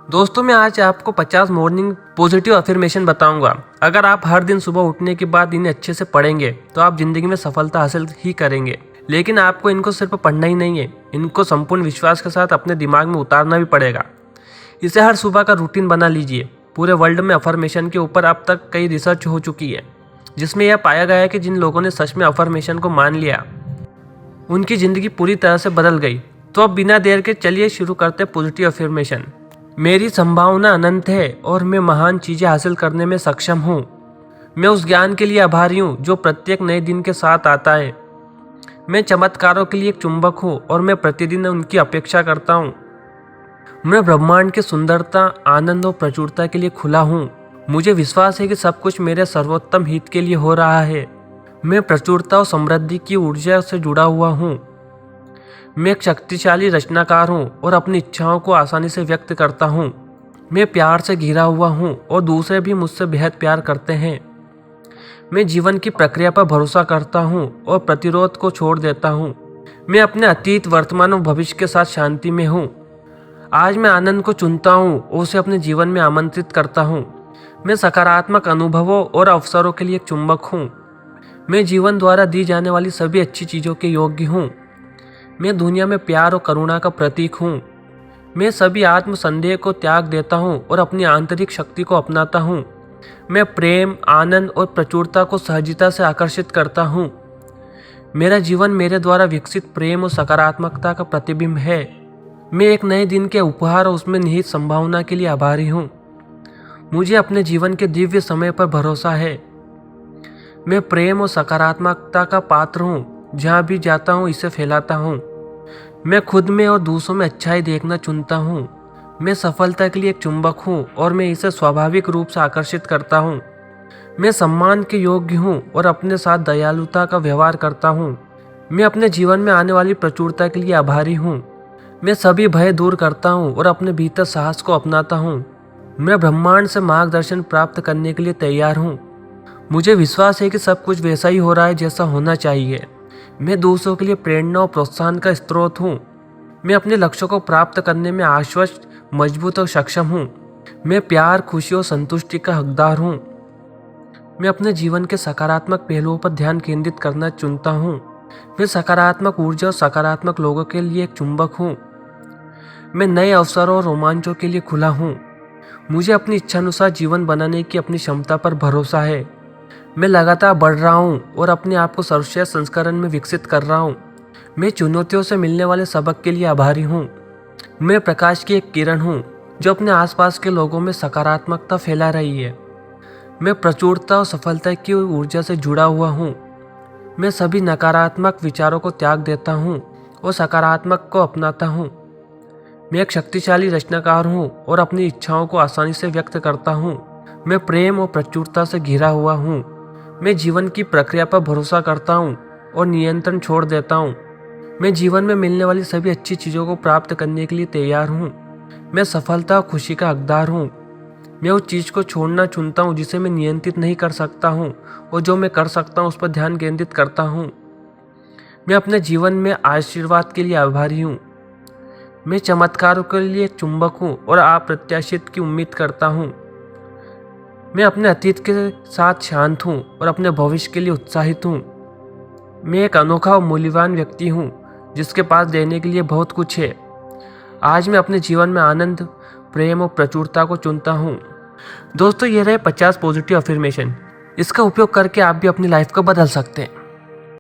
दोस्तों मैं आज आपको 50 मॉर्निंग पॉजिटिव अफर्मेशन बताऊंगा। अगर आप हर दिन सुबह उठने के बाद इन्हें अच्छे से पढ़ेंगे तो आप जिंदगी में सफलता हासिल ही करेंगे। लेकिन आपको इनको सिर्फ पढ़ना ही नहीं है, इनको संपूर्ण विश्वास के साथ अपने दिमाग में उतारना भी पड़ेगा। इसे हर सुबह का रूटीन बना लीजिए। पूरे वर्ल्ड में अफर्मेशन के ऊपर अब तक कई रिसर्च हो चुकी है, जिसमें यह पाया गया है कि जिन लोगों ने सच में अफर्मेशन को मान लिया उनकी ज़िंदगी पूरी तरह से बदल गई। तो अब बिना देर के चलिए शुरू करते पॉजिटिव अफर्मेशन। मेरी संभावना अनंत है और मैं महान चीज़ें हासिल करने में सक्षम हूँ। मैं उस ज्ञान के लिए आभारी हूँ जो प्रत्येक नए दिन के साथ आता है। मैं चमत्कारों के लिए एक चुंबक हूँ और मैं प्रतिदिन उनकी अपेक्षा करता हूँ। मैं ब्रह्मांड की सुंदरता, आनंद और प्रचुरता के लिए खुला हूँ। मुझे विश्वास है कि सब कुछ मेरे सर्वोत्तम हित के लिए हो रहा है। मैं प्रचुरता और समृद्धि की ऊर्जा से जुड़ा हुआ हूँ। मैं एक शक्तिशाली रचनाकार हूँ और अपनी इच्छाओं को आसानी से व्यक्त करता हूँ। मैं प्यार से घिरा हुआ हूँ और दूसरे भी मुझसे बेहद प्यार करते हैं। मैं जीवन की प्रक्रिया पर भरोसा करता हूँ और प्रतिरोध को छोड़ देता हूँ। मैं अपने अतीत, वर्तमान और भविष्य के साथ शांति में हूँ। आज मैं आनंद को चुनता हूँ और उसे अपने जीवन में आमंत्रित करता हूँ। मैं सकारात्मक अनुभवों और अवसरों के लिए एक चुंबक हूँ। मैं जीवन द्वारा दी जाने वाली सभी अच्छी चीज़ों के योग्य हूँ। मैं दुनिया में प्यार और करुणा का प्रतीक हूँ। मैं सभी आत्मसंदेह को त्याग देता हूँ और अपनी आंतरिक शक्ति को अपनाता हूँ। मैं प्रेम, आनंद और प्रचुरता को सहजता से आकर्षित करता हूँ। मेरा जीवन मेरे द्वारा विकसित प्रेम और सकारात्मकता का प्रतिबिंब है। मैं एक नए दिन के उपहार और उसमें निहित संभावना के लिए आभारी हूँ। मुझे अपने जीवन के दिव्य समय पर भरोसा है। मैं प्रेम और सकारात्मकता का पात्र हूँ। जहाँ भी जाता हूँ इसे फैलाता हूँ। मैं खुद में और दूसरों में अच्छाई देखना चुनता हूँ। मैं सफलता के लिए एक चुंबक हूँ और मैं इसे स्वाभाविक रूप से आकर्षित करता हूँ। मैं सम्मान के योग्य हूँ और अपने साथ दयालुता का व्यवहार करता हूँ। मैं अपने जीवन में आने वाली प्रचुरता के लिए आभारी हूँ। मैं सभी भय दूर करता हूँ और अपने भीतर साहस को अपनाता हूँ। मैं ब्रह्मांड से मार्गदर्शन प्राप्त करने के लिए तैयार हूँ। मुझे विश्वास है कि सब कुछ वैसा ही हो रहा है जैसा होना चाहिए। मैं दूसरों के लिए प्रेरणा और प्रोत्साहन का स्रोत हूँ। मैं अपने लक्ष्यों को प्राप्त करने में आश्वस्त, मजबूत और सक्षम हूँ। मैं प्यार, खुशी और संतुष्टि का हकदार हूँ। मैं अपने जीवन के सकारात्मक पहलुओं पर ध्यान केंद्रित करना चुनता हूँ। मैं सकारात्मक ऊर्जा और सकारात्मक लोगों के लिए एक चुंबक हूँ। मैं नए अवसरों और रोमांचों के लिए खुला हूँ। मुझे अपनी इच्छानुसार जीवन बनाने की अपनी क्षमता पर भरोसा है। मैं लगातार बढ़ रहा हूँ और अपने आप को सर्वश्रेष्ठ संस्करण में विकसित कर रहा हूँ। मैं चुनौतियों से मिलने वाले सबक के लिए आभारी हूँ। मैं प्रकाश की एक किरण हूँ जो अपने आसपास के लोगों में सकारात्मकता फैला रही है। मैं प्रचुरता और सफलता की ऊर्जा से जुड़ा हुआ हूँ। मैं सभी नकारात्मक विचारों को त्याग देता हूँ और सकारात्मक को अपनाता हूँ। मैं एक शक्तिशाली रचनाकार हूँ और अपनी इच्छाओं को आसानी से व्यक्त करता हूँ। मैं प्रेम और प्रचुरता से घिरा हुआ हूँ। मैं जीवन की प्रक्रिया पर भरोसा करता हूँ और नियंत्रण छोड़ देता हूँ। मैं जीवन में मिलने वाली सभी अच्छी चीज़ों को प्राप्त करने के लिए तैयार हूँ। मैं सफलता और खुशी का हकदार हूँ। मैं उस चीज़ को छोड़ना चुनता हूँ जिसे मैं नियंत्रित नहीं कर सकता हूँ और जो मैं कर सकता हूँ उस पर ध्यान केंद्रित करता हूँ। मैं अपने जीवन में आशीर्वाद के लिए आभारी हूँ। मैं चमत्कारों के लिए एक चुंबक हूँ और अप्रत्याशित की उम्मीद करता हूँ। मैं अपने अतीत के साथ शांत हूँ और अपने भविष्य के लिए उत्साहित हूँ। मैं एक अनोखा और मूल्यवान व्यक्ति हूँ जिसके पास देने के लिए बहुत कुछ है। आज मैं अपने जीवन में आनंद, प्रेम और प्रचुरता को चुनता हूँ। दोस्तों ये रहे 50 पॉजिटिव अफर्मेशन। इसका उपयोग करके आप भी अपनी लाइफ को बदल सकते हैं।